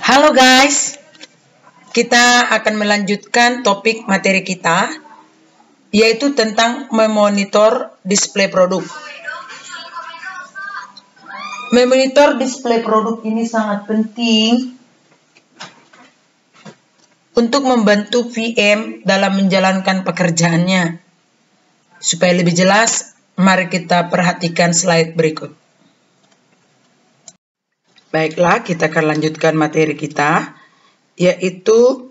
Halo guys, kita akan melanjutkan topik materi kita, yaitu tentang memonitor display produk. Memonitor display produk ini sangat penting untuk membantu VM dalam menjalankan pekerjaannya. Supaya lebih jelas, mari kita perhatikan slide berikut. Baiklah, kita akan lanjutkan materi kita, yaitu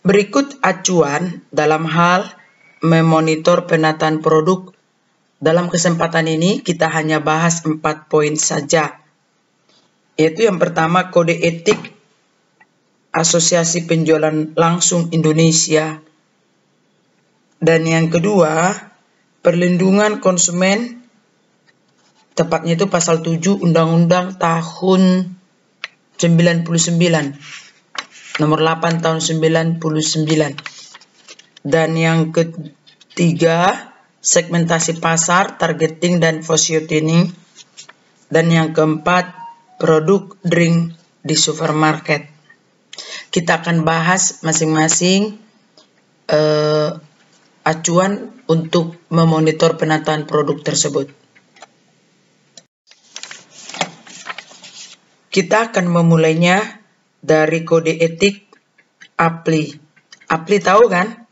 berikut acuan dalam hal memonitor penataan produk. Dalam kesempatan ini kita hanya bahas 4 poin saja, yaitu yang pertama kode etik Asosiasi Penjualan Langsung Indonesia, dan yang kedua perlindungan konsumen, tepatnya itu pasal 7 Undang-Undang tahun 99, nomor 8 tahun 99. Dan yang ketiga, segmentasi pasar, targeting dan positioning. Dan yang keempat, produk drink di supermarket. Kita akan bahas masing-masing acuan untuk memonitor penataan produk tersebut. Kita akan memulainya dari kode etik APLI. APLI tahu kan?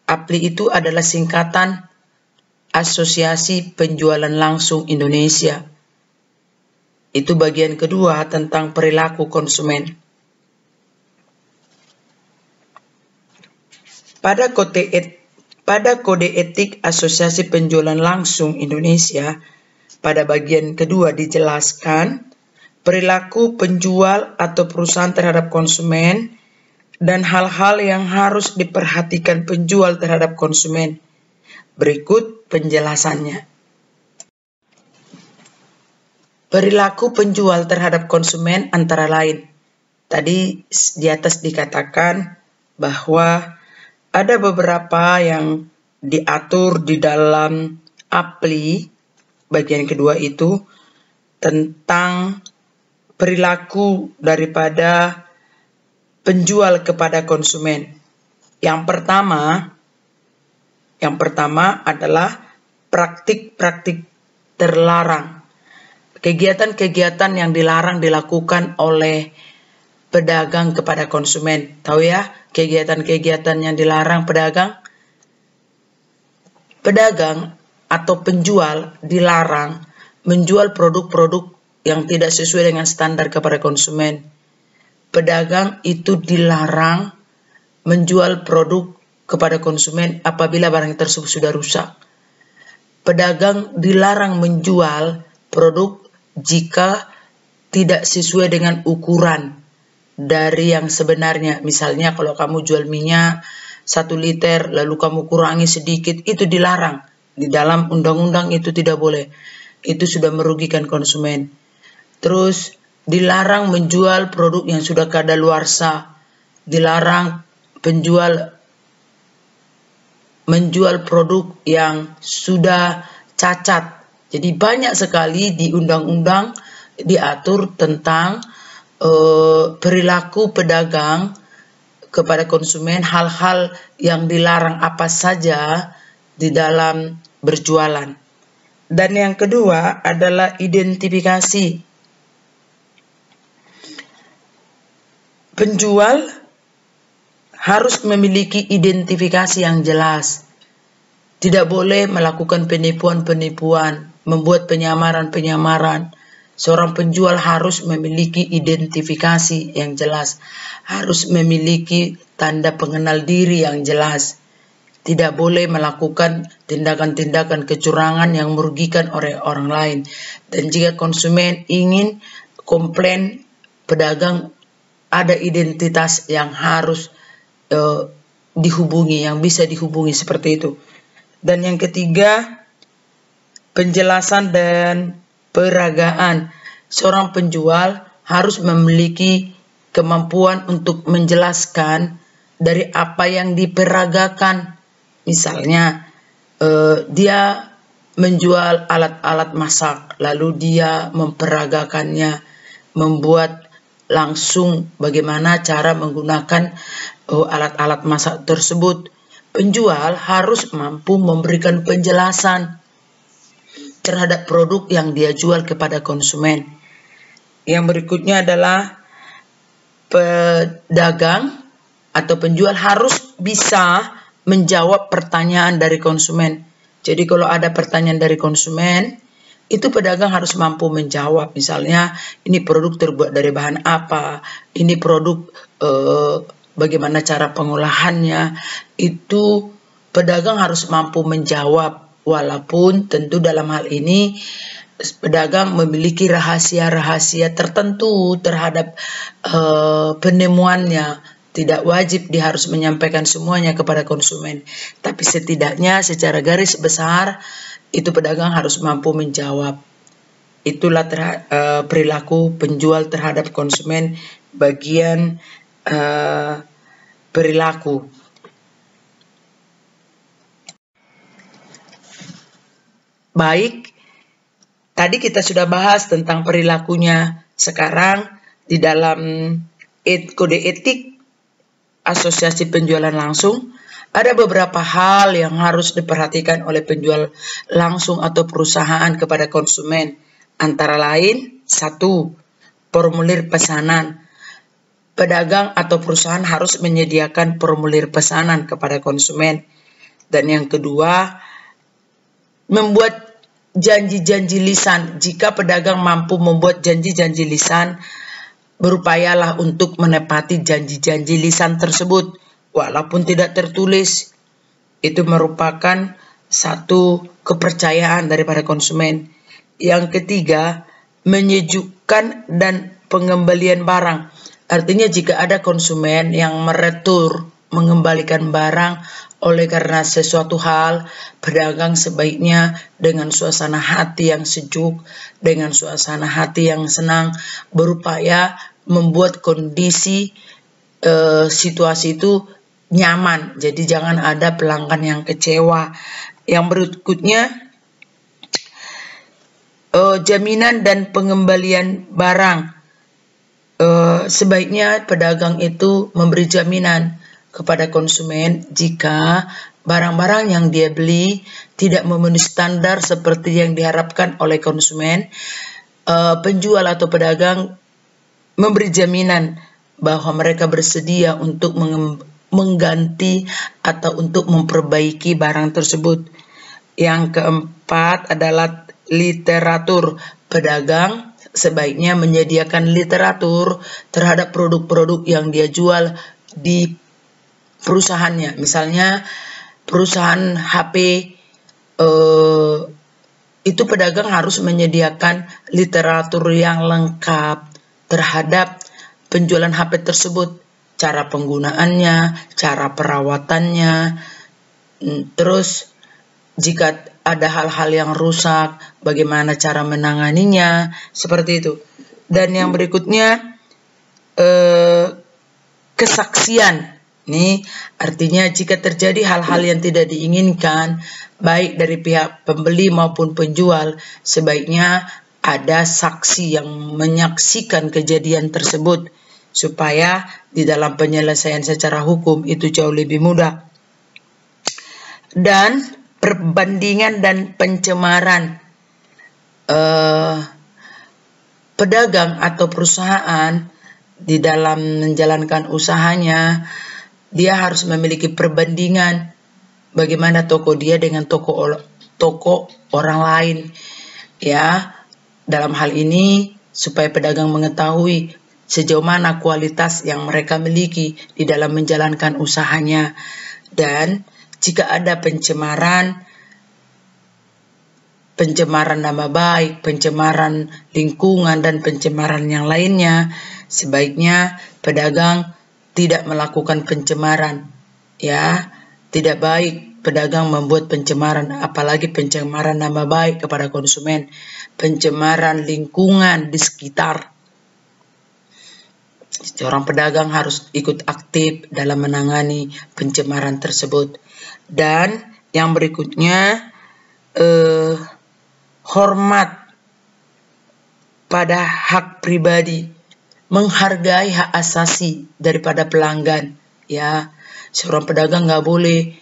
APLI itu adalah singkatan Asosiasi Penjualan Langsung Indonesia. Itu bagian kedua tentang perilaku konsumen. Pada kode etik Asosiasi Penjualan Langsung Indonesia, pada bagian kedua dijelaskan perilaku penjual atau perusahaan terhadap konsumen dan hal-hal yang harus diperhatikan penjual terhadap konsumen. Berikut penjelasannya. Perilaku penjual terhadap konsumen antara lain. Tadi di atas dikatakan bahwa ada beberapa yang diatur di dalam APLI, bagian kedua itu, tentang perilaku daripada penjual kepada konsumen. Yang pertama adalah praktik-praktik terlarang. Kegiatan-kegiatan yang dilarang dilakukan oleh pedagang kepada konsumen. Tahu ya, kegiatan-kegiatan yang dilarang pedagang? Pedagang atau penjual dilarang menjual produk-produk yang tidak sesuai dengan standar kepada konsumen. Pedagang itu dilarang menjual produk kepada konsumen apabila barang tersebut sudah rusak. Pedagang dilarang menjual produk jika tidak sesuai dengan ukuran dari yang sebenarnya. Misalnya kalau kamu jual minyak 1 liter lalu kamu kurangi sedikit, itu dilarang. Di dalam undang-undang itu tidak boleh. Itu sudah merugikan konsumen. Terus dilarang menjual produk yang sudah kadaluarsa. Dilarang menjual produk yang sudah cacat. Jadi banyak sekali di undang-undang diatur tentang perilaku pedagang kepada konsumen, hal-hal yang dilarang apa saja di dalam berjualan. Dan yang kedua adalah identifikasi. Penjual harus memiliki identifikasi yang jelas. Tidak boleh melakukan penipuan-penipuan, membuat penyamaran-penyamaran. Seorang penjual harus memiliki identifikasi yang jelas, harus memiliki tanda pengenal diri yang jelas. Tidak boleh melakukan tindakan-tindakan kecurangan yang merugikan orang lain. Dan jika konsumen ingin komplain pedagang, ada identitas yang harus dihubungi, yang bisa dihubungi seperti itu. Dan yang ketiga, penjelasan dan peragaan. Seorang penjual harus memiliki kemampuan untuk menjelaskan dari apa yang diperagakan. Misalnya dia menjual alat-alat masak, lalu dia memperagakannya, membuat langsung bagaimana cara menggunakan alat-alat masak tersebut. Penjual harus mampu memberikan penjelasan terhadap produk yang dia jual kepada konsumen. Yang berikutnya adalah pedagang atau penjual harus bisa menjawab pertanyaan dari konsumen. Jadi kalau ada pertanyaan dari konsumen, itu pedagang harus mampu menjawab. Misalnya, ini produk terbuat dari bahan apa, ini produk bagaimana cara pengolahannya. Itu pedagang harus mampu menjawab. Walaupun tentu dalam hal ini pedagang memiliki rahasia-rahasia tertentu terhadap penemuannya. Tidak wajib dia harus menyampaikan semuanya kepada konsumen. Tapi setidaknya secara garis besar, itu pedagang harus mampu menjawab. Itulah perilaku penjual terhadap konsumen, bagian perilaku. Baik, tadi kita sudah bahas tentang perilakunya. Sekarang di dalam kode etik Asosiasi Penjualan Langsung, ada beberapa hal yang harus diperhatikan oleh penjual langsung atau perusahaan kepada konsumen. Antara lain, 1. Formulir pesanan. Pedagang atau perusahaan harus menyediakan formulir pesanan kepada konsumen. Dan yang kedua, membuat janji-janji lisan. Jika pedagang mampu membuat janji-janji lisan, berupayalah untuk menepati janji-janji lisan tersebut, walaupun tidak tertulis. Itu merupakan satu kepercayaan daripada konsumen. Yang ketiga, menyejukkan dan pengembalian barang. Artinya jika ada konsumen yang meretur, mengembalikan barang oleh karena sesuatu hal, pedagang sebaiknya dengan suasana hati yang sejuk, dengan suasana hati yang senang, berupaya membuat kondisi situasi itu nyaman. Jadi jangan ada pelanggan yang kecewa. Yang berikutnya, jaminan dan pengembalian barang. Sebaiknya pedagang itu memberi jaminan kepada konsumen jika barang-barang yang dia beli tidak memenuhi standar seperti yang diharapkan oleh konsumen. Penjual atau pedagang memberi jaminan bahwa mereka bersedia untuk mengganti atau untuk memperbaiki barang tersebut. Yang keempat adalah literatur. Pedagang sebaiknya menyediakan literatur terhadap produk-produk yang dia jual di perusahaannya. Misalnya perusahaan HP, itu pedagang harus menyediakan literatur yang lengkap terhadap penjualan HP tersebut, cara penggunaannya, cara perawatannya, terus jika ada hal-hal yang rusak, bagaimana cara menanganinya, seperti itu. Dan yang berikutnya, kesaksian. Ini artinya jika terjadi hal-hal yang tidak diinginkan, baik dari pihak pembeli maupun penjual, sebaiknya ada saksi yang menyaksikan kejadian tersebut, supaya di dalam penyelesaian secara hukum itu jauh lebih mudah. Dan perbandingan dan pencemaran. Pedagang atau perusahaan di dalam menjalankan usahanya, dia harus memiliki perbandingan bagaimana toko dia dengan toko orang lain, ya. Dalam hal ini supaya pedagang mengetahui sejauh mana kualitas yang mereka miliki di dalam menjalankan usahanya. Dan jika ada pencemaran nama baik, pencemaran lingkungan, dan pencemaran yang lainnya, sebaiknya pedagang tidak melakukan pencemaran. Ya, tidak baik pedagang membuat pencemaran, apalagi pencemaran nama baik kepada konsumen, pencemaran lingkungan di sekitar. Seorang pedagang harus ikut aktif dalam menangani pencemaran tersebut. Dan yang berikutnya, hormat pada hak pribadi. menghargai hak asasi daripada pelanggan. Ya, seorang pedagang nggak boleh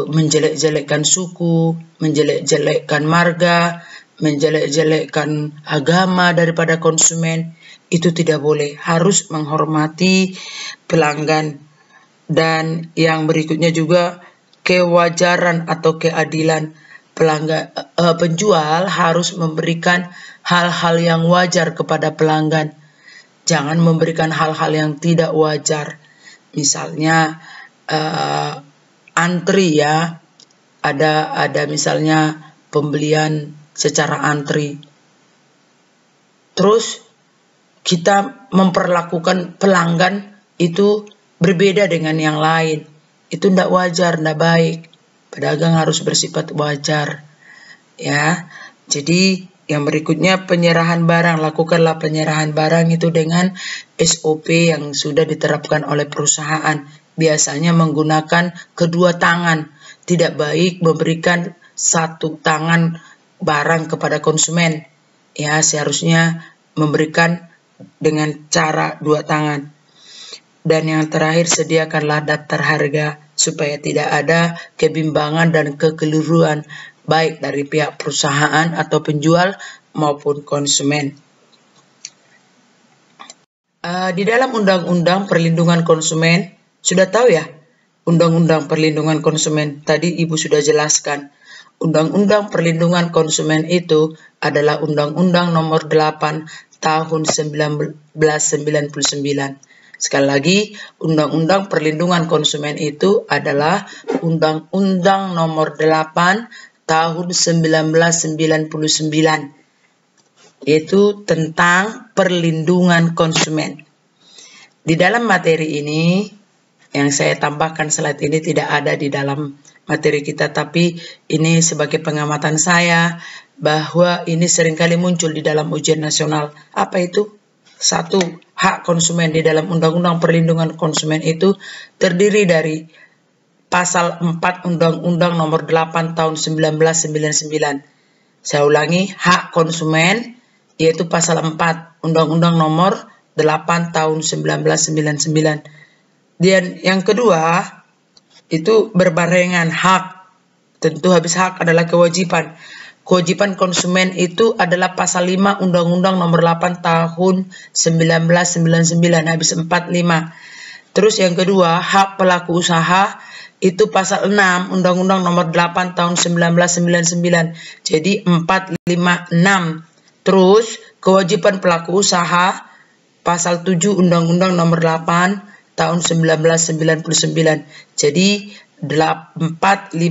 menjelek-jelekkan suku, menjelek-jelekkan marga, menjelek-jelekkan agama daripada konsumen. Itu tidak boleh. Harus menghormati pelanggan. Dan yang berikutnya juga kewajaran atau keadilan. Penjual harus memberikan hal-hal yang wajar kepada pelanggan. Jangan memberikan hal-hal yang tidak wajar. Misalnya antri, ya. Ada misalnya pembelian secara antri. Terus kita memperlakukan pelanggan itu berbeda dengan yang lain. Itu tidak wajar, tidak baik. Pedagang harus bersifat wajar. Ya. Jadi yang berikutnya penyerahan barang. Lakukanlah penyerahan barang itu dengan SOP yang sudah diterapkan oleh perusahaan. Biasanya menggunakan kedua tangan. Tidak baik memberikan satu tangan barang kepada konsumen. Ya, seharusnya memberikan dengan cara dua tangan. Dan yang terakhir, sediakanlah daftar harga supaya tidak ada kebimbangan dan kekeliruan baik dari pihak perusahaan atau penjual maupun konsumen. Di dalam Undang-Undang Perlindungan Konsumen, sudah tahu ya, Undang-Undang Perlindungan Konsumen, tadi Ibu sudah jelaskan. Undang-Undang Perlindungan Konsumen itu adalah Undang-Undang Nomor 8 Tahun 1999. Sekali lagi, Undang-Undang Perlindungan Konsumen itu adalah Undang-Undang Nomor 8 Tahun 1999, yaitu tentang perlindungan konsumen. Di dalam materi ini, yang saya tambahkan slide ini tidak ada di dalam materi kita, tapi ini sebagai pengamatan saya bahwa ini seringkali muncul di dalam ujian nasional. Apa itu? Satu, hak konsumen di dalam Undang-Undang Perlindungan Konsumen itu terdiri dari Pasal 4 Undang-Undang Nomor 8 Tahun 1999. Saya ulangi, hak konsumen yaitu Pasal 4 Undang-Undang Nomor 8 Tahun 1999. Dan yang kedua, itu berbarengan hak. Tentu habis hak adalah kewajiban. Kewajiban konsumen itu adalah Pasal 5 Undang-Undang Nomor 8 Tahun 1999, habis 45. Terus yang kedua, hak pelaku usaha itu Pasal 6 Undang-Undang Nomor 8 Tahun 1999. Jadi 456. Terus kewajiban pelaku usaha Pasal 7 Undang-Undang Nomor 8 Tahun 1999. Jadi 4, 5,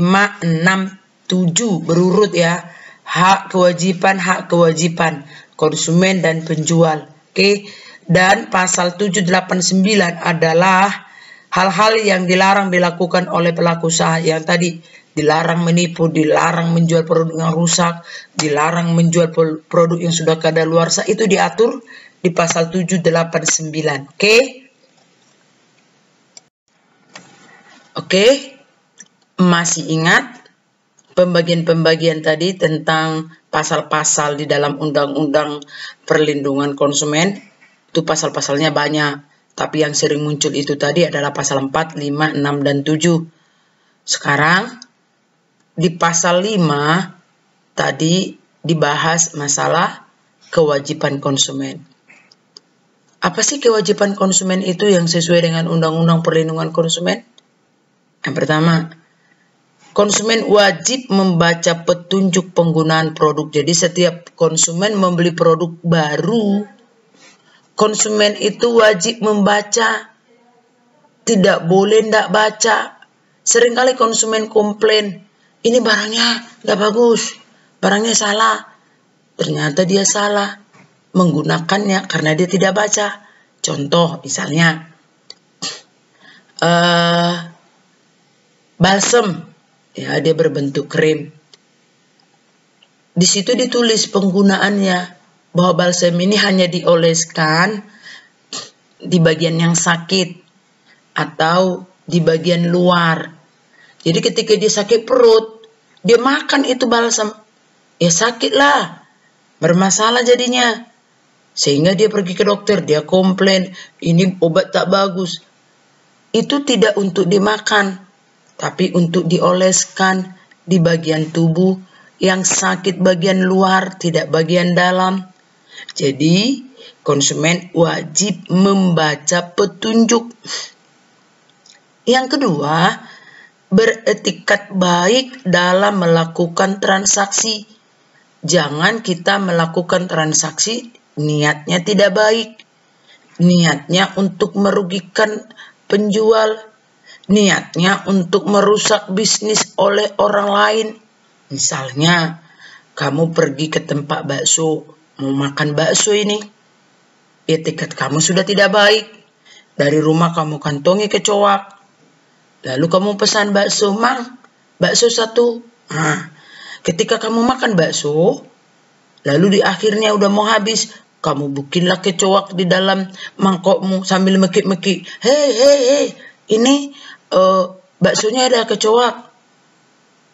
6, 7 berurut ya. Hak kewajiban konsumen dan penjual. Oke. Dan pasal 789 adalah hal-hal yang dilarang dilakukan oleh pelaku usaha, yang tadi dilarang menipu, dilarang menjual produk yang rusak, dilarang menjual produk yang sudah kadaluarsa, itu diatur di pasal 789. Oke. Oke. Masih ingat pembagian-pembagian tadi tentang pasal-pasal di dalam Undang-Undang Perlindungan Konsumen? Itu pasal-pasalnya banyak, tapi yang sering muncul itu tadi adalah pasal 4, 5, 6, dan 7. Sekarang di pasal 5 tadi dibahas masalah kewajiban konsumen. Apa sih kewajiban konsumen itu yang sesuai dengan Undang-Undang Perlindungan Konsumen? Yang pertama, konsumen wajib membaca petunjuk penggunaan produk. Jadi setiap konsumen membeli produk baru, konsumen itu wajib membaca. Tidak boleh tidak baca. Seringkali konsumen komplain, ini barangnya nggak bagus, barangnya salah. Ternyata dia salah menggunakannya karena dia tidak baca. Contoh misalnya, balsam. Ya, dia berbentuk krim. Di situ ditulis penggunaannya, bahwa balsam ini hanya dioleskan di bagian yang sakit atau di bagian luar. Jadi ketika dia sakit perut, dia makan itu balsam, ya sakitlah, bermasalah jadinya. Sehingga dia pergi ke dokter, dia komplain, ini obat tak bagus. Itu tidak untuk dimakan, tapi untuk dioleskan di bagian tubuh yang sakit bagian luar, tidak bagian dalam. Jadi, konsumen wajib membaca petunjuk. Yang kedua, beretikat baik dalam melakukan transaksi. Jangan kita melakukan transaksi niatnya tidak baik. Niatnya untuk merugikan penjual. Niatnya untuk merusak bisnis oleh orang lain. Misalnya, kamu pergi ke tempat bakso, mau makan bakso ini. Etiket kamu sudah tidak baik. Dari rumah kamu kantongi kecoak. Lalu kamu pesan bakso, Mang, bakso 1. Nah, ketika kamu makan bakso, lalu di akhirnya udah mau habis, kamu bukinlah kecoak di dalam mangkokmu sambil mekik-mekik. Hei, ini baksonya ada kecoak.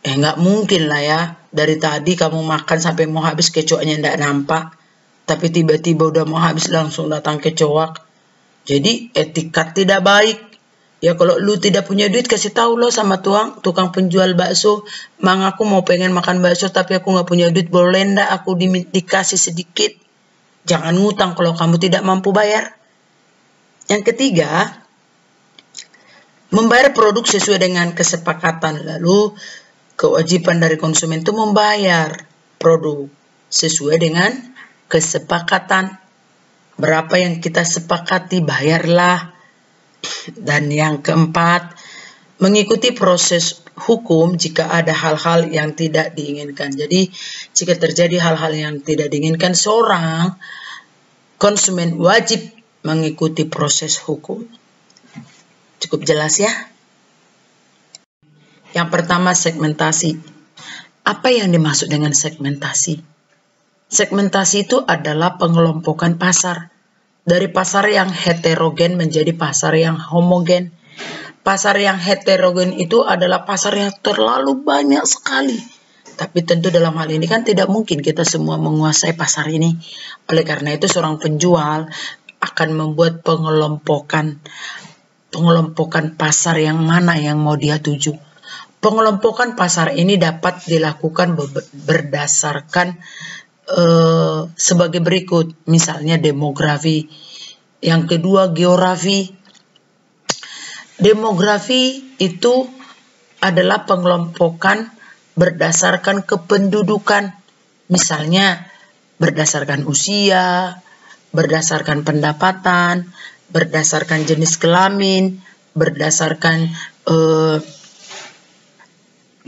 Nggak mungkin lah ya. Dari tadi kamu makan sampai mau habis kecoaknya nggak nampak. Tapi tiba-tiba udah mau habis langsung datang kecoak. Jadi etikat tidak baik. Ya kalau lu tidak punya duit, kasih tahu lo sama tukang penjual bakso. Mang, aku mau pengen makan bakso tapi aku nggak punya duit, boleh ndak aku dikasih sedikit. Jangan ngutang kalau kamu tidak mampu bayar. Yang ketiga, membayar produk sesuai dengan kesepakatan. Lalu kewajiban dari konsumen itu membayar produk sesuai dengan kesepakatan. Berapa yang kita sepakati, bayarlah. Dan yang keempat, mengikuti proses hukum jika ada hal-hal yang tidak diinginkan. Jadi, jika terjadi hal-hal yang tidak diinginkan, seorang konsumen wajib mengikuti proses hukum. Cukup jelas ya? Yang pertama, segmentasi. Apa yang dimaksud dengan segmentasi? Segmentasi itu adalah pengelompokan pasar. Dari pasar yang heterogen menjadi pasar yang homogen. Pasar yang heterogen itu adalah pasar yang terlalu banyak sekali. Tapi tentu dalam hal ini kan tidak mungkin kita semua menguasai pasar ini. Oleh karena itu seorang penjual akan membuat pengelompokan pasar yang mana yang mau dia tuju. Pengelompokan pasar ini dapat dilakukan berdasarkan sebagai berikut, misalnya demografi. Yang kedua, geografi. Demografi itu adalah pengelompokan berdasarkan kependudukan, misalnya berdasarkan usia, berdasarkan pendapatan, berdasarkan jenis kelamin, berdasarkan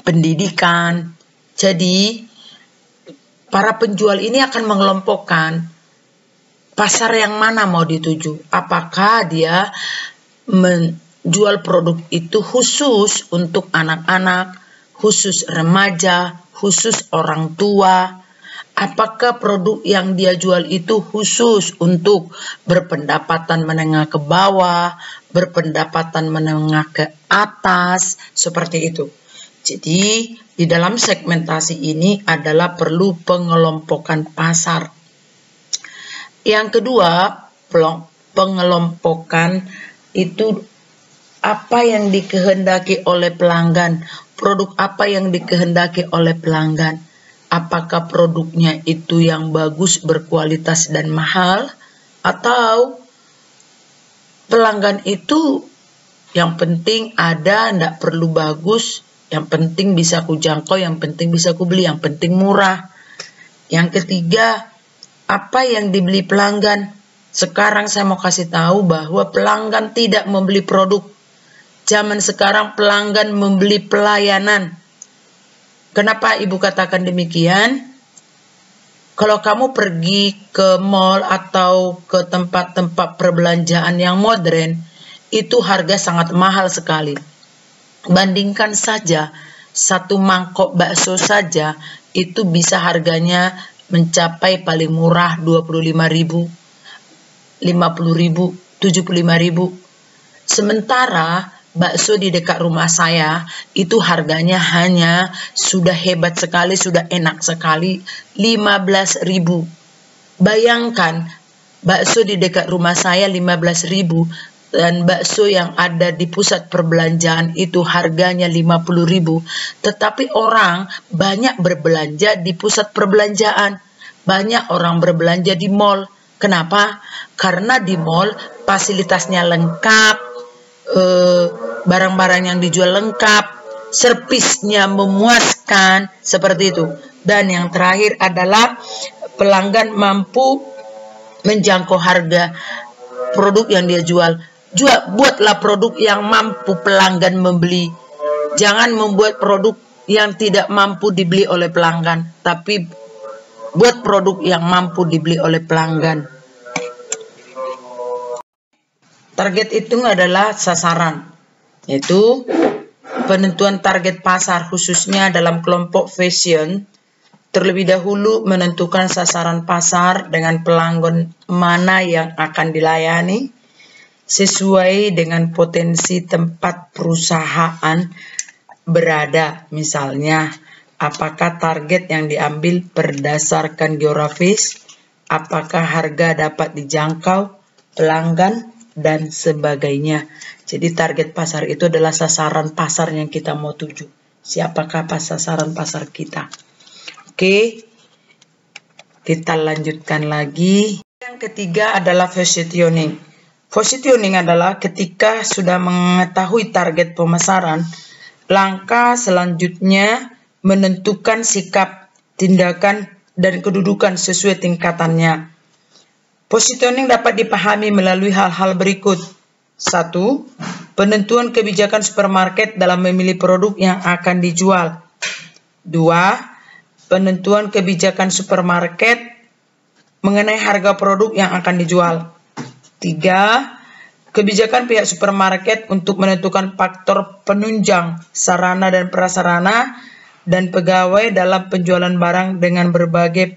pendidikan. Jadi para penjual ini akan mengelompokkan pasar yang mana mau dituju. Apakah dia menjual produk itu khusus untuk anak-anak, khusus remaja, khusus orang tua. Apakah produk yang dia jual itu khusus untuk berpendapatan menengah ke bawah, berpendapatan menengah ke atas, seperti itu. Jadi, di dalam segmentasi ini adalah perlu pengelompokan pasar. Yang kedua, pengelompokan itu apa yang dikehendaki oleh pelanggan, produk apa yang dikehendaki oleh pelanggan. Apakah produknya itu yang bagus, berkualitas dan mahal, atau pelanggan itu yang penting ada, tidak perlu bagus, yang penting bisa ku jangkau, yang penting bisa ku beli, yang penting murah. Yang ketiga, apa yang dibeli pelanggan? Sekarang saya mau kasih tahu bahwa pelanggan tidak membeli produk. Zaman sekarang pelanggan membeli pelayanan. Kenapa ibu katakan demikian? Kalau kamu pergi ke mall atau ke tempat-tempat perbelanjaan yang modern, itu harga sangat mahal sekali. Bandingkan saja, satu mangkok bakso saja itu bisa harganya mencapai paling murah 25.000, 50.000, 75.000. Sementara bakso di dekat rumah saya itu harganya hanya sudah hebat sekali, sudah enak sekali, 15.000. Bayangkan bakso di dekat rumah saya 15.000 dan bakso yang ada di pusat perbelanjaan itu harganya 50.000, tetapi orang banyak berbelanja di pusat perbelanjaan, banyak orang berbelanja di mall. Kenapa? Karena di mall fasilitasnya lengkap, barang-barang yang dijual lengkap, servisnya memuaskan, seperti itu. Dan yang terakhir adalah pelanggan mampu menjangkau harga produk yang dia jual. Buatlah produk yang mampu pelanggan membeli. Jangan membuat produk yang tidak mampu dibeli oleh pelanggan, tapi buat produk yang mampu dibeli oleh pelanggan. Target itu adalah sasaran, yaitu penentuan target pasar khususnya dalam kelompok fashion. Terlebih dahulu menentukan sasaran pasar dengan pelanggan mana yang akan dilayani sesuai dengan potensi tempat perusahaan berada. Misalnya, apakah target yang diambil berdasarkan geografis, apakah harga dapat dijangkau pelanggan, dan sebagainya. Jadi target pasar itu adalah sasaran pasar yang kita mau tuju. Siapakah sasaran pasar kita? Oke, kita lanjutkan lagi. Yang ketiga adalah positioning. Positioning adalah ketika sudah mengetahui target pemasaran, langkah selanjutnya menentukan sikap, tindakan, dan kedudukan sesuai tingkatannya. Positioning dapat dipahami melalui hal-hal berikut. 1. Penentuan kebijakan supermarket dalam memilih produk yang akan dijual. 2. Penentuan kebijakan supermarket mengenai harga produk yang akan dijual. 3. Kebijakan pihak supermarket untuk menentukan faktor penunjang, sarana dan prasarana, dan pegawai dalam penjualan barang dengan berbagai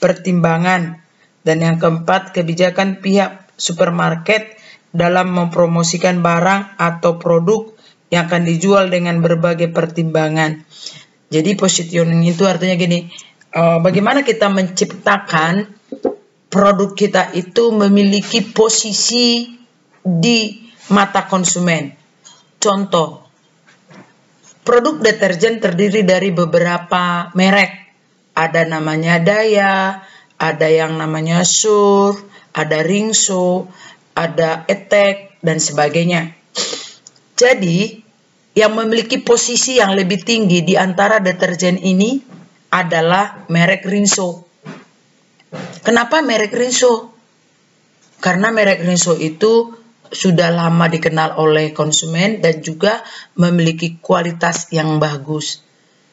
pertimbangan. Dan yang keempat, kebijakan pihak supermarket dalam mempromosikan barang atau produk yang akan dijual dengan berbagai pertimbangan. Jadi positioning itu artinya gini, bagaimana kita menciptakan produk kita itu memiliki posisi di mata konsumen. Contoh, produk deterjen terdiri dari beberapa merek. Ada namanya Daya, ada yang namanya Sur, ada Ringso, ada Etek, dan sebagainya. Jadi, yang memiliki posisi yang lebih tinggi di antara deterjen ini adalah merek Ringso. Kenapa merek Ringso? Karena merek Ringso itu sudah lama dikenal oleh konsumen dan juga memiliki kualitas yang bagus.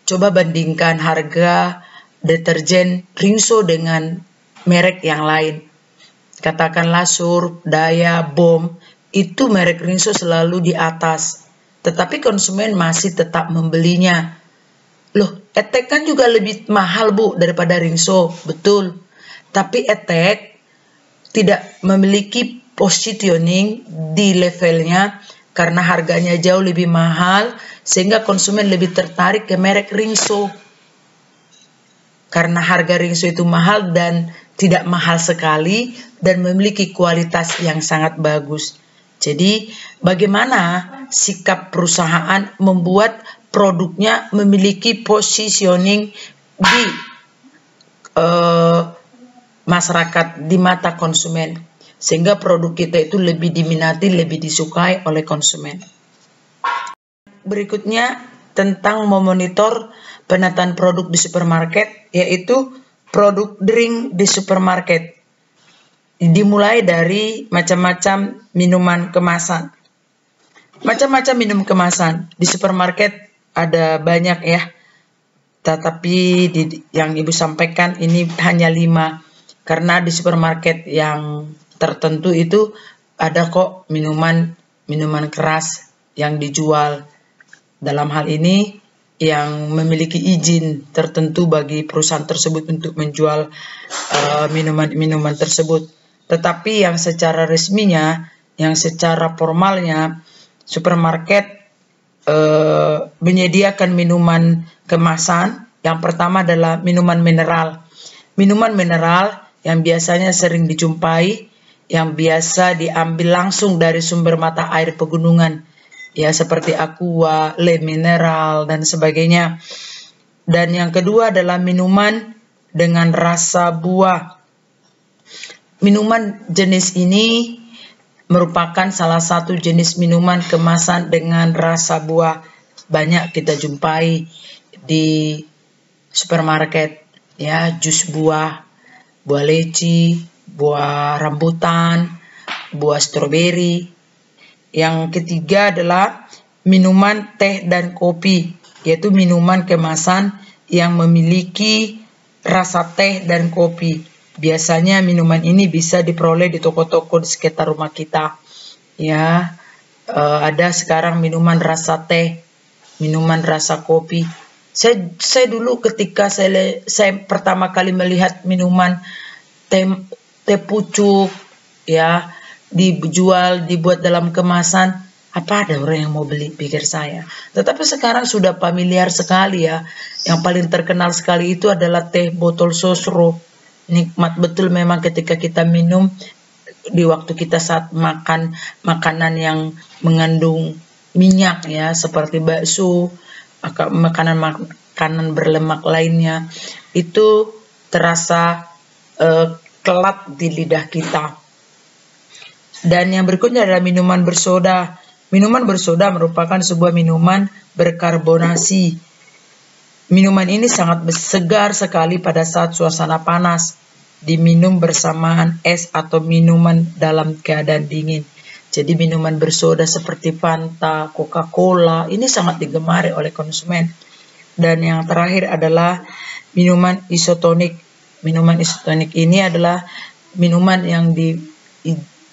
Coba bandingkan harga deterjen Ringso dengan merek yang lain. Katakanlah Sur, Daya, Bom, itu merek Ringso selalu di atas. Tetapi konsumen masih tetap membelinya. Loh, Etek kan juga lebih mahal, Bu, daripada Ringso. Betul. Tapi Etek tidak memiliki positioning di levelnya karena harganya jauh lebih mahal, sehingga konsumen lebih tertarik ke merek Ringso. Karena harga Ringso itu mahal dan tidak mahal sekali dan memiliki kualitas yang sangat bagus. Jadi bagaimana sikap perusahaan membuat produknya memiliki positioning di masyarakat, di mata konsumen, sehingga produk kita itu lebih diminati, lebih disukai oleh konsumen. Berikutnya tentang memonitor penataan produk di supermarket, yaitu produk drink di supermarket. Dimulai dari macam-macam minuman kemasan. Macam-macam minum kemasan di supermarket ada banyak ya. Tetapi yang Ibu sampaikan ini hanya 5. Karena di supermarket yang tertentu itu ada kok minuman keras yang dijual. Dalam hal ini yang memiliki izin tertentu bagi perusahaan tersebut untuk menjual minuman-minuman tersebut. Tetapi yang secara resminya, yang secara formalnya, supermarket menyediakan minuman kemasan. Yang pertama adalah minuman mineral. Minuman mineral yang biasanya sering dijumpai, yang biasa diambil langsung dari sumber mata air pegunungan, ya seperti aqua, le mineral, dan sebagainya. Dan yang kedua adalah minuman dengan rasa buah. Minuman jenis ini merupakan salah satu jenis minuman kemasan dengan rasa buah. Banyak kita jumpai di supermarket, ya, jus buah, buah leci, buah rambutan, buah stroberi. Yang ketiga adalah minuman teh dan kopi, yaitu minuman kemasan yang memiliki rasa teh dan kopi. Biasanya minuman ini bisa diperoleh di toko-toko di sekitar rumah kita. Ya, ada sekarang minuman rasa teh, minuman rasa kopi. Saya dulu ketika saya pertama kali melihat minuman teh pucuk, ya, dibuat dalam kemasan, apa ada orang yang mau beli, pikir saya. Tetapi sekarang sudah familiar sekali, ya. Yang paling terkenal sekali itu adalah teh botol sosro. Nikmat betul memang ketika kita minum di waktu kita saat makan makanan yang mengandung minyak, ya, seperti bakso, makanan berlemak lainnya, itu terasa kelat di lidah kita. Dan yang berikutnya adalah minuman bersoda. Minuman bersoda merupakan sebuah minuman berkarbonasi. Minuman ini sangat segar sekali pada saat suasana panas, diminum bersamaan es atau minuman dalam keadaan dingin. Jadi minuman bersoda seperti Fanta, Coca-Cola ini sangat digemari oleh konsumen. Dan yang terakhir adalah minuman isotonik. Minuman isotonik ini adalah minuman yang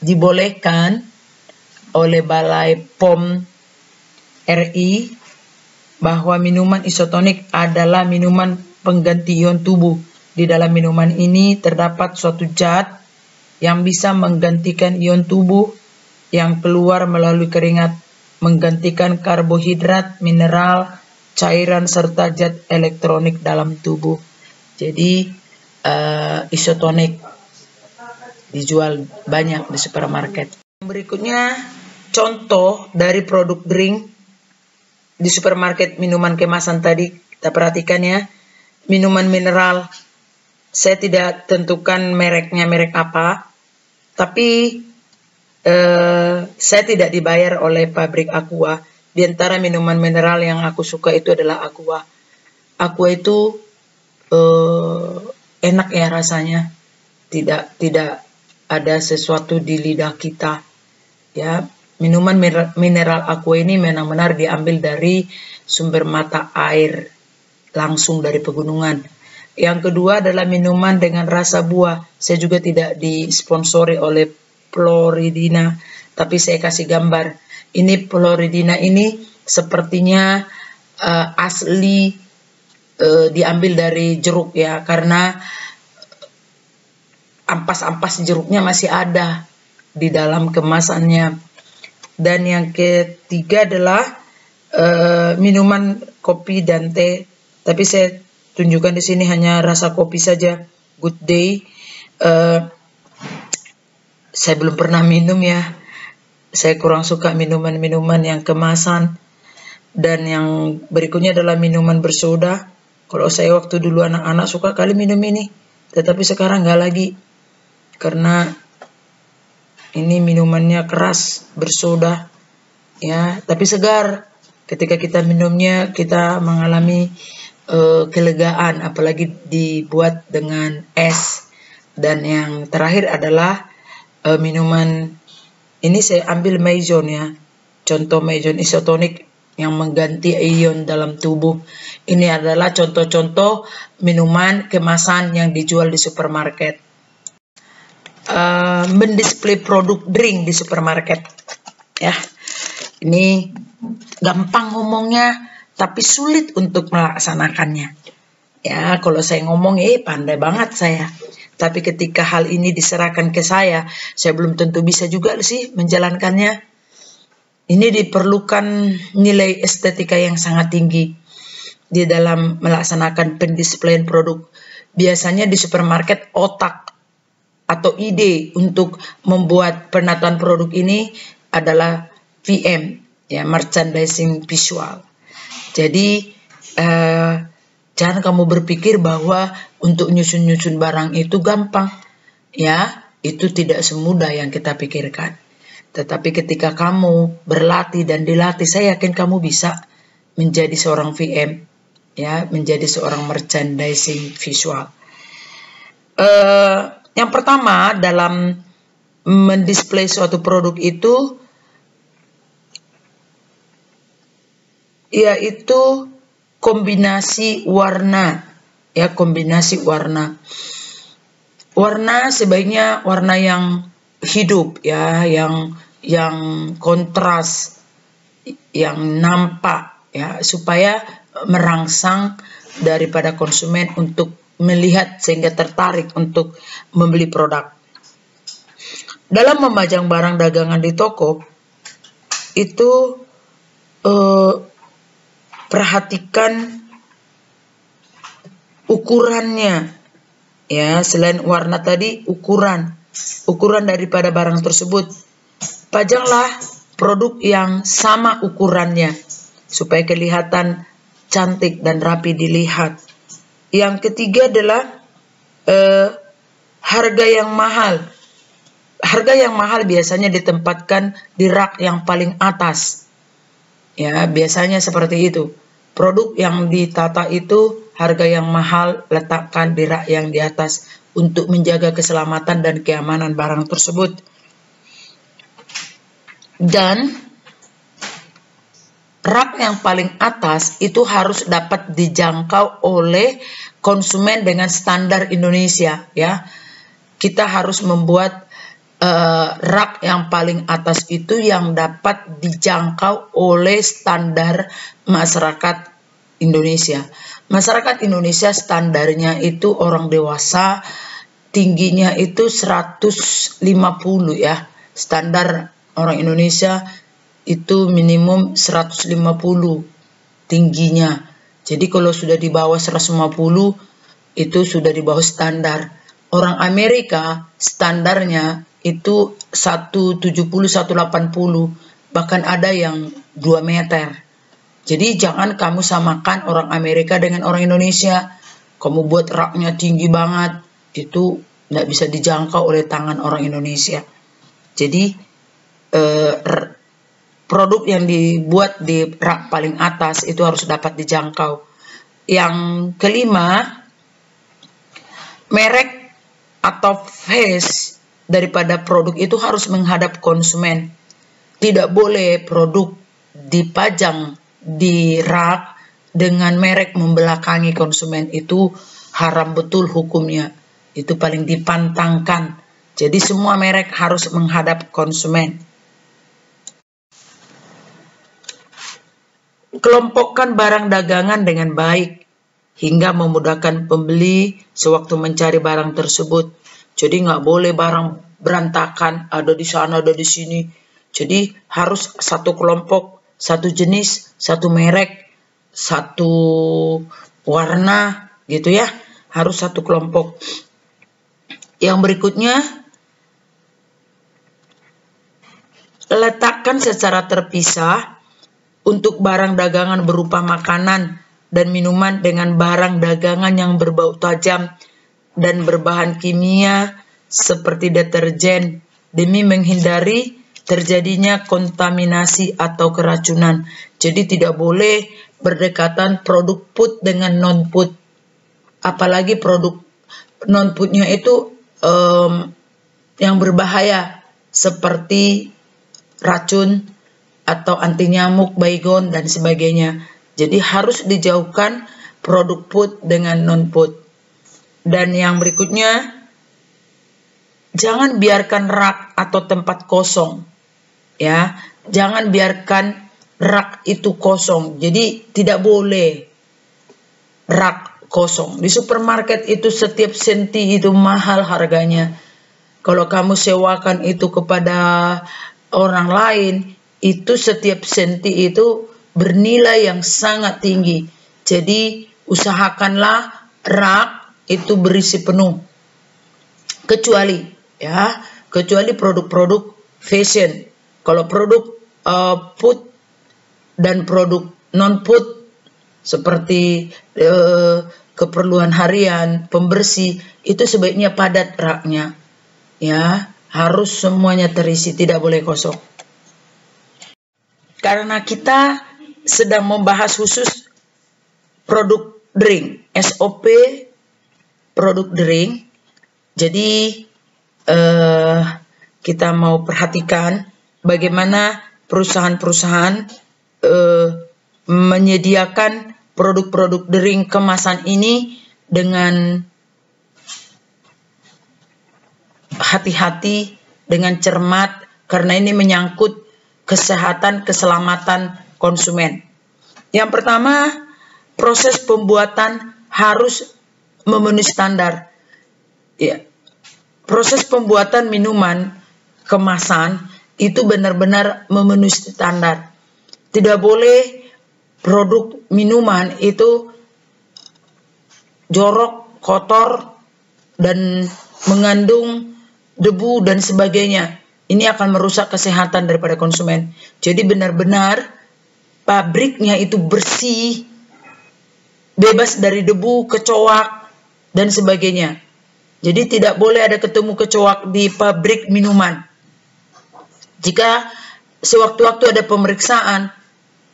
dibolehkan oleh Balai POM RI, bahwa minuman isotonik adalah minuman pengganti ion tubuh. Di dalam minuman ini terdapat suatu zat yang bisa menggantikan ion tubuh yang keluar melalui keringat, menggantikan karbohidrat, mineral, cairan, serta zat elektronik dalam tubuh. Jadi isotonik dijual banyak di supermarket. Berikutnya contoh dari produk drink di supermarket minuman kemasan tadi, kita perhatikan, ya. Minuman mineral, saya tidak tentukan mereknya merek apa, tapi saya tidak dibayar oleh pabrik Aqua. Di antara minuman mineral yang aku suka itu adalah Aqua. Aqua itu enak, ya, rasanya. Tidak ada sesuatu di lidah kita, ya. Minuman mineral Aqua ini benar-benar diambil dari sumber mata air langsung dari pegunungan. Yang kedua adalah minuman dengan rasa buah. Saya juga tidak disponsori oleh Floridina, tapi saya kasih gambar. Ini Floridina ini sepertinya asli diambil dari jeruk, ya, karena ampas-ampas jeruknya masih ada di dalam kemasannya. Dan yang ketiga adalah minuman kopi dan teh, tapi saya tunjukkan di sini hanya rasa kopi saja. Good Day, saya belum pernah minum, ya. Saya kurang suka minuman-minuman yang kemasan. Dan yang berikutnya adalah minuman bersoda. Kalau saya waktu dulu anak-anak suka kali minum ini, tetapi sekarang nggak lagi, karena ini minumannya keras, bersoda, ya, tapi segar. Ketika kita minumnya, kita mengalami kelegaan, apalagi dibuat dengan es. Dan yang terakhir adalah minuman ini saya ambil Maison, ya, contoh Maison isotonik yang mengganti ion dalam tubuh. Ini adalah contoh-contoh minuman kemasan yang dijual di supermarket. Mendisplay produk drink di supermarket, ya, ini gampang ngomongnya tapi sulit untuk melaksanakannya, ya. Kalau saya ngomong pandai banget saya, tapi ketika hal ini diserahkan ke saya belum tentu bisa juga sih menjalankannya. Ini diperlukan nilai estetika yang sangat tinggi di dalam melaksanakan pendisplayan produk. Biasanya di supermarket otak atau ide untuk membuat penataan produk ini adalah VM, ya, merchandising visual. Jadi jangan kamu berpikir bahwa untuk nyusun-nyusun barang itu gampang, ya, itu tidak semudah yang kita pikirkan. Tetapi ketika kamu berlatih dan dilatih, saya yakin kamu bisa menjadi seorang VM, ya, menjadi seorang merchandising visual. Yang pertama dalam mendisplay suatu produk itu yaitu kombinasi warna, ya, kombinasi warna. Warna sebaiknya warna yang hidup, ya, yang kontras, yang nampak, ya, supaya merangsang daripada konsumen untuk melihat sehingga tertarik untuk membeli produk. Dalam memajang barang dagangan di toko itu perhatikan ukurannya, ya, selain warna tadi, ukuran daripada barang tersebut. Pajanglah produk yang sama ukurannya supaya kelihatan cantik dan rapi dilihat. Yang ketiga adalah harga yang mahal. Harga yang mahal biasanya ditempatkan di rak yang paling atas. Ya, biasanya seperti itu. Produk yang ditata itu harga yang mahal letakkan di rak yang di atas untuk menjaga keselamatan dan keamanan barang tersebut. Dan rak yang paling atas itu harus dapat dijangkau oleh konsumen dengan standar Indonesia, ya. Kita harus membuat rak yang paling atas itu yang dapat dijangkau oleh standar masyarakat Indonesia. Masyarakat Indonesia standarnya itu orang dewasa tingginya itu 150, ya. Standar orang Indonesia itu minimum 150 tingginya. Jadi kalau sudah di bawah 150 itu sudah di bawah standar. Orang Amerika standarnya itu 170, 180, bahkan ada yang 2 meter. Jadi jangan kamu samakan orang Amerika dengan orang Indonesia. Kamu buat raknya tinggi banget, itu tidak bisa dijangkau oleh tangan orang Indonesia. Jadi produk yang dibuat di rak paling atas itu harus dapat dijangkau. Yang kelima, merek atau face daripada produk itu harus menghadap konsumen. Tidak boleh produk dipajang di rak dengan merek membelakangi konsumen. Itu haram betul hukumnya. Itu paling dipantangkan. Jadi semua merek harus menghadap konsumen. Kelompokkan barang dagangan dengan baik hingga memudahkan pembeli sewaktu mencari barang tersebut. Jadi nggak boleh barang berantakan, ada di sana, ada di sini. Jadi harus satu kelompok, satu jenis, satu merek, satu warna, gitu ya. Harus satu kelompok. Yang berikutnya, letakkan secara terpisah untuk barang dagangan berupa makanan dan minuman dengan barang dagangan yang berbau tajam dan berbahan kimia seperti deterjen demi menghindari terjadinya kontaminasi atau keracunan. Jadi tidak boleh berdekatan produk food dengan non-food. Apalagi produk non-foodnya itu yang berbahaya seperti racun atau anti nyamuk, baygon, dan sebagainya. Jadi harus dijauhkan produk food dengan non-food. Dan yang berikutnya, jangan biarkan rak atau tempat kosong. Ya, jangan biarkan rak itu kosong. Jadi tidak boleh rak kosong. Di supermarket itu setiap senti itu mahal harganya. Kalau kamu sewakan itu kepada orang lain, itu setiap senti itu bernilai yang sangat tinggi. Jadi usahakanlah rak itu berisi penuh. Kecuali ya, kecuali produk-produk fashion. Kalau produk food dan produk non food seperti keperluan harian, pembersih, itu sebaiknya padat raknya, ya, harus semuanya terisi, tidak boleh kosong. Karena kita sedang membahas khusus produk drink, SOP produk drink, jadi kita mau perhatikan bagaimana perusahaan-perusahaan menyediakan produk-produk drink kemasan ini dengan hati-hati, dengan cermat, karena ini menyangkut kesehatan, keselamatan konsumen. Yang pertama, proses pembuatan harus memenuhi standar. Ya, proses pembuatan minuman kemasan itu benar-benar memenuhi standar. Tidak boleh produk minuman itu jorok, kotor, dan mengandung debu dan sebagainya. Ini akan merusak kesehatan daripada konsumen. Jadi benar-benar pabriknya itu bersih, bebas dari debu, kecoak, dan sebagainya. Jadi tidak boleh ada ketemu kecoak di pabrik minuman. Jika sewaktu-waktu ada pemeriksaan,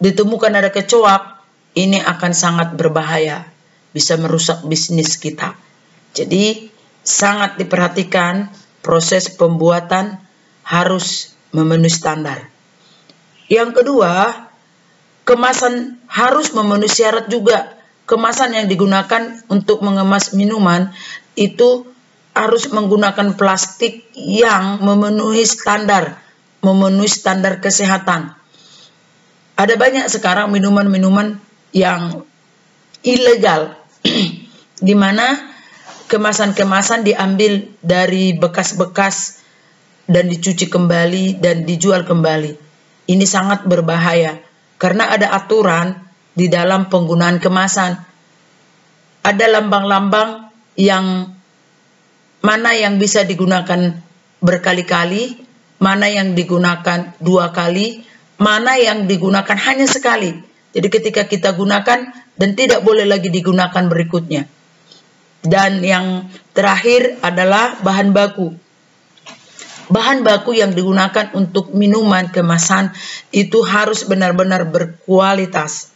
ditemukan ada kecoak, ini akan sangat berbahaya, bisa merusak bisnis kita. Jadi sangat diperhatikan, proses pembuatan harus memenuhi standar. Yang kedua, kemasan harus memenuhi syarat juga. Kemasan yang digunakan untuk mengemas minuman itu harus menggunakan plastik yang memenuhi standar kesehatan. Ada banyak sekarang minuman-minuman yang ilegal, di mana kemasan-kemasan diambil dari bekas-bekas dan dicuci kembali dan dijual kembali. Ini sangat berbahaya karena ada aturan di dalam penggunaan kemasan. Ada lambang-lambang yang mana yang bisa digunakan berkali-kali, mana yang digunakan 2 kali, mana yang digunakan hanya sekali. Jadi ketika kita gunakan dan tidak boleh lagi digunakan berikutnya. Dan yang terakhir adalah bahan baku. Bahan baku yang digunakan untuk minuman kemasan itu harus benar-benar berkualitas.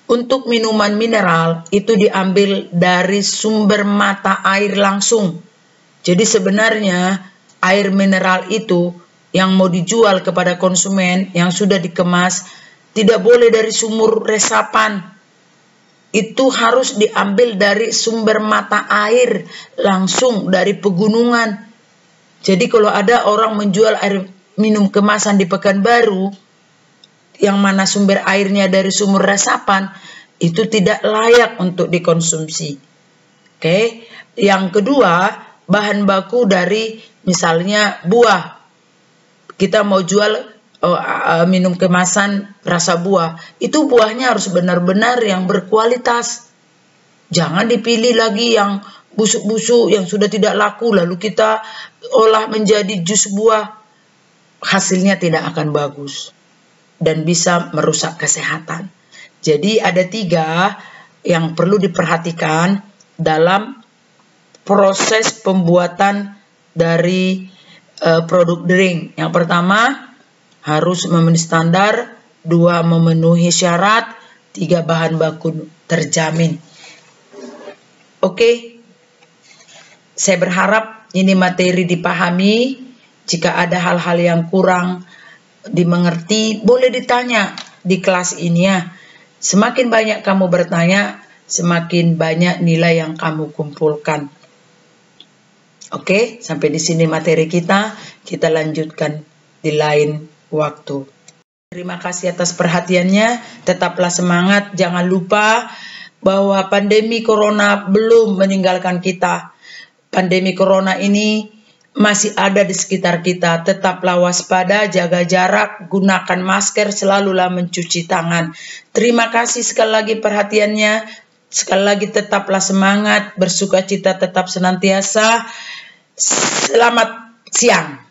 Untuk minuman mineral itu diambil dari sumber mata air langsung. Jadi sebenarnya air mineral itu yang mau dijual kepada konsumen yang sudah dikemas tidak boleh dari sumur resapan. Itu harus diambil dari sumber mata air langsung dari pegunungan. Jadi kalau ada orang menjual air minum kemasan di Pekanbaru yang mana sumber airnya dari sumur resapan, itu tidak layak untuk dikonsumsi. Oke. Yang kedua, bahan baku dari misalnya buah. Kita mau jual minum kemasan rasa buah, itu buahnya harus benar-benar yang berkualitas. Jangan dipilih lagi yang busuk-busuk yang sudah tidak laku lalu kita olah menjadi jus buah. Hasilnya tidak akan bagus dan bisa merusak kesehatan. Jadi ada 3 yang perlu diperhatikan dalam proses pembuatan dari produk drink. Yang pertama, harus memenuhi standar, 2 memenuhi syarat, 3 bahan baku terjamin. Oke, saya berharap ini materi dipahami. Jika ada hal-hal yang kurang dimengerti, boleh ditanya di kelas ini ya. Semakin banyak kamu bertanya, semakin banyak nilai yang kamu kumpulkan. Oke, sampai di sini materi kita lanjutkan di lain waktu. Terima kasih atas perhatiannya, tetaplah semangat, jangan lupa bahwa pandemi corona belum meninggalkan kita. Pandemi corona ini masih ada di sekitar kita, tetaplah waspada, jaga jarak, gunakan masker, selalulah mencuci tangan. Terima kasih sekali lagi perhatiannya, sekali lagi tetaplah semangat, bersukacita tetap senantiasa. Selamat siang.